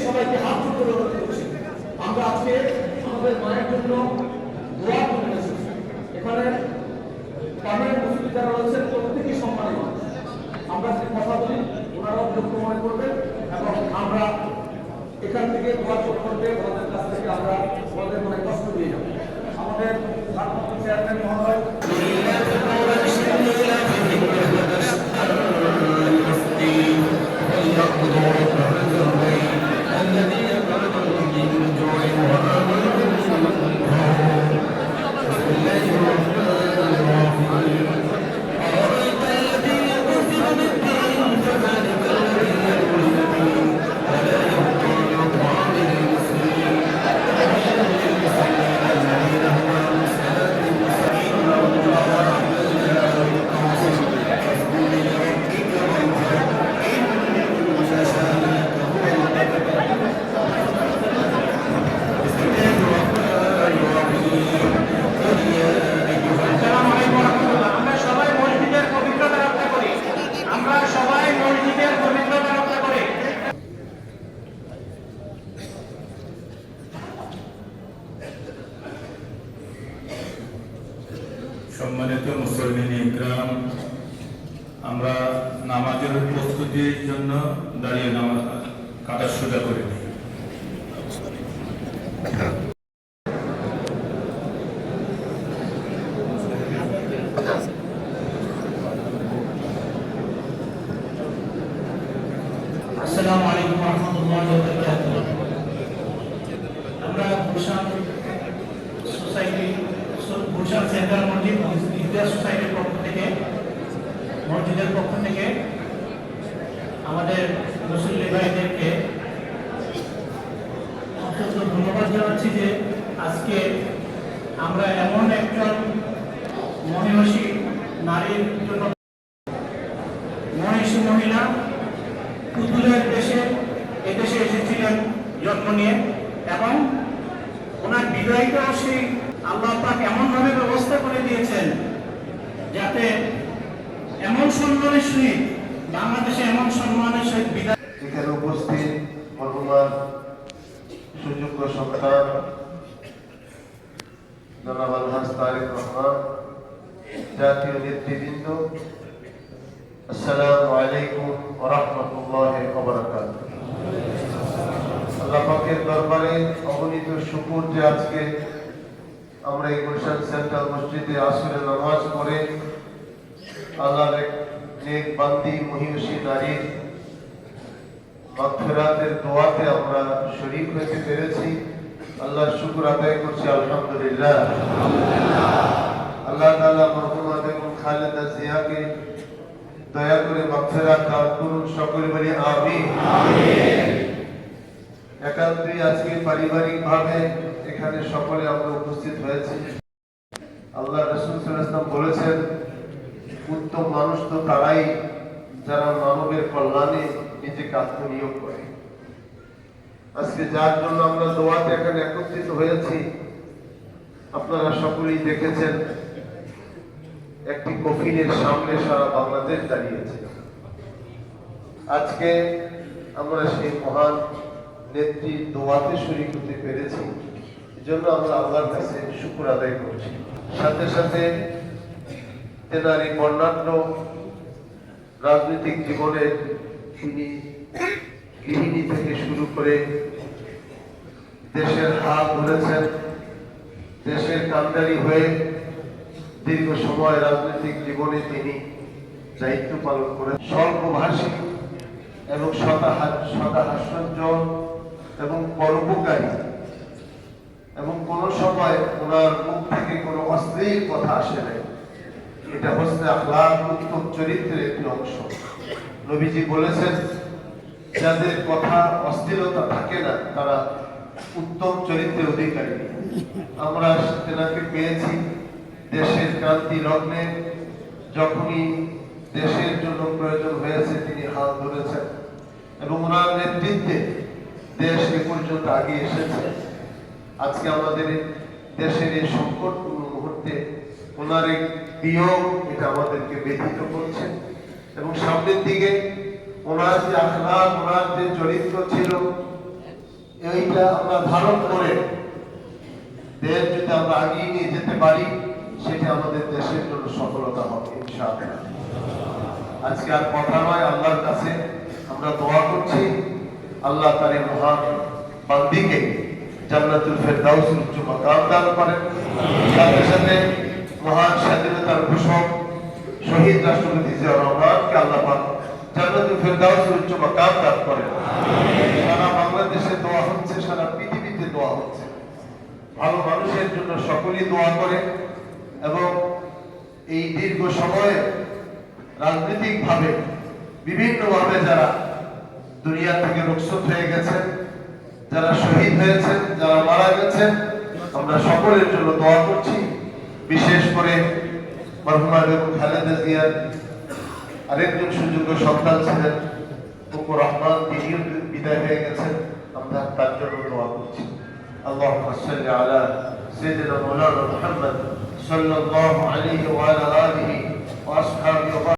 সবাইকে হাত জোড় করে করছি। আমরা আজকে আমাদের মায়ের জন্য দোয়া করে এসেছি। এখানে পার্মানেন্ট মুসলিম যারা রয়েছেন প্রত্যেকেই সম্মানী মানুষ। আমরা যে কথা বলি ওনারাও যোগ্য মনে করবেন এবং আমরা এখান থেকে দোয়া করতে ওনাদের কাছ থেকে আমরা ওনাদের মনে কষ্ট দিয়ে যাবো। আমাদের ভারপ্রাপ্ত চেয়ারম্যান মহোদয় সম্মানিত মুসলিম ইকরাম, আমরা নামাজের প্রস্তুতির জন্য দাঁড়িয়ে নামাজ কাটা সোজা করে নিই। আসসালামু আলাইকুম ওয়া রাহমাতুল্লাহি ওয়া বারাকাতুহু। আমরা গুলশান সোসাইটি গুলশান সেন্ট্রাল মসজিদ ইতিহাস সোসাইটির পক্ষ থেকে মসজিদের পক্ষ থেকে আমাদের মুসল্লি ভাইদেরকে অত্যন্ত ধন্যবাদ জানাচ্ছি যে আজকে আমরা এমন একজন মহিষী নারীর জন্য মহিষী মহিলা পুতুলের দেশে এদেশে এসেছিলেন জন্ম নিয়ে এবং ওনার বিদায়টা সেই আল্লাহ পাক এমনভাবে ব্যবস্থা করে দিয়েছেন যাতে এমন সম্মানের সহিত বাংলাদেশে এমন সম্মানের সহিত বিদায়। এখানে উপস্থিত মরহুমার সুযোগ্য সন্তান জনাব আলহাজ তারেক রহমান, জাতীয় নেতৃবৃন্দ, আসসালামু আলাইকুম ওয়া রাহমাতুল্লাহি ওয়া বারাকাতুহু। আল্লাহ পাকের দরবারে অগণিত শুকর যে আজকে আমরা এই গুলশান সেন্ট্রাল মসজিদে আসরে নামাজ পড়ে আল্লাহর এক নেক বান্দি মহিষী নারীর মাগফিরাতের দোয়াতে আমরা শরীক হতে পেরেছি। আল্লাহর শুকর আদায় করছি, আলহামদুলিল্লাহ। আল্লাহ তাআলা মরহুমা বেগম খালেদা জিয়াকে দয়া করে মাগফিরাত দান করুন, সকলে বলি আমিন। একান্তই আজকে পারিবারিক ভাবে এখানে সকলে আমরা উপস্থিত হয়েছি। আল্লাহ রাসূল সাল্লাল্লাহু আলাইহি ওয়াসাল্লাম বলেছেন, উত্তম মানুষ তো তারাই যারা মানবের কল্যাণে নিজেকে আত্মনিয়োগ করে। আজকে যার জন্য আমরা দোয়াতে এখানে একত্রিত হয়েছি, আপনারা সকলেই দেখেছেন একটি কফিনের সামনে সারা বাংলাদেশ দাঁড়িয়েছে। আজকে আমরা সেই মহান নেত্রী দোয়াতে শরীক হতে পেরেছি, এজন্য আমরা আল্লাহর কাছে শুকর আদায় করছি। সাথে সাথে তেনার এই বর্ণাঢ্য রাজনৈতিক জীবনে তিনি গৃহিণী থেকে শুরু করে দেশের হাল ধরেছেন, দেশের কান্ডারি হয়ে দীর্ঘ সময় রাজনৈতিক জীবনে তিনি দায়িত্ব পালন করেন। স্বল্পভাষী এবং সদাহাস্যজ্জ্বল এবং পরোপকারী, এবং কোন সময় ওনার মুখ থেকে কোনো অশ্লীল কথা আসে নাই। এটা হচ্ছে আখলাক, উত্তম চরিত্রের একটি অংশ। নবীজি বলেছেন, যাদের কথা অশ্লীলতা থাকে না তারা উত্তম চরিত্রের অধিকারী। আমরা তেনাকে পেয়েছি দেশের ক্রান্তি লগ্নে, যখনই দেশের জন্য প্রয়োজন হয়েছে তিনি হাত ধরেছেন এবং ওনার নেতৃত্বে দেশ এ পর্যন্ত এগিয়ে এসেছে। আজকে আমাদের দেশের এই সংকটপূর্ণ মুহূর্তে ওনার এই বিয়োগ এটা আমাদেরকে ব্যথিত করছে এবং সামনের দিকে ওনার যে আখলাক, ওনার যে চরিত্র ছিল, এইটা আমরা ধারণ করে দেশ যদি আমরা এগিয়ে নিয়ে যেতে পারি, সেটা আমাদের দেশের জন্য সফলতা হবে ইনশাআল্লাহ। আজকে আর কথা নয়, আল্লাহর কাছে আমরা দোয়া করছি আল্লাহ তার এই মহান বান্দিকে জান্নাতুল ফেরদাউসের উচ্চ মাকাম দান করেন। সাথে সাথে মহান স্বাধীনতার ঘোষক শহীদ রাষ্ট্রপতি জিয়াউর রহমানকে আল্লাহ পাক জান্নাতুল ফেরদাউসের উচ্চ মাকাম দান করেন। সারা বাংলাদেশে দোয়া হচ্ছে, সারা পৃথিবীতে দোয়া হচ্ছে, ভালো মানুষের জন্য সকলেই দোয়া করে এবং এই দীর্ঘ সময়ে রাজনৈতিক ভাবে বিভিন্ন ভাবে যারা দুনিয়া থেকে রুখসত হয়ে গেছেন, যারা শহীদ হয়েছেন, যারা মারা গেছেন, আমরা সকলের জন্য দোয়া করছি। বিশেষ করে মরহুমা বেগম খালেদা জিয়ার আরেকজন সুযোগ্য সন্তান ছিলেন ফুকুর রহমান, তিনিও বিদায় হয়ে গেছেন, আমরা তার জন্য দোয়া করছি। আল্লাহুম্মা সাল্লি আলা সাইয়্যিদিনা মাওলানা মুহাম্মদ সাল্লাল্লাহু আলাইহি ওয়া আলা আলিহি ওয়া আসহাবিহি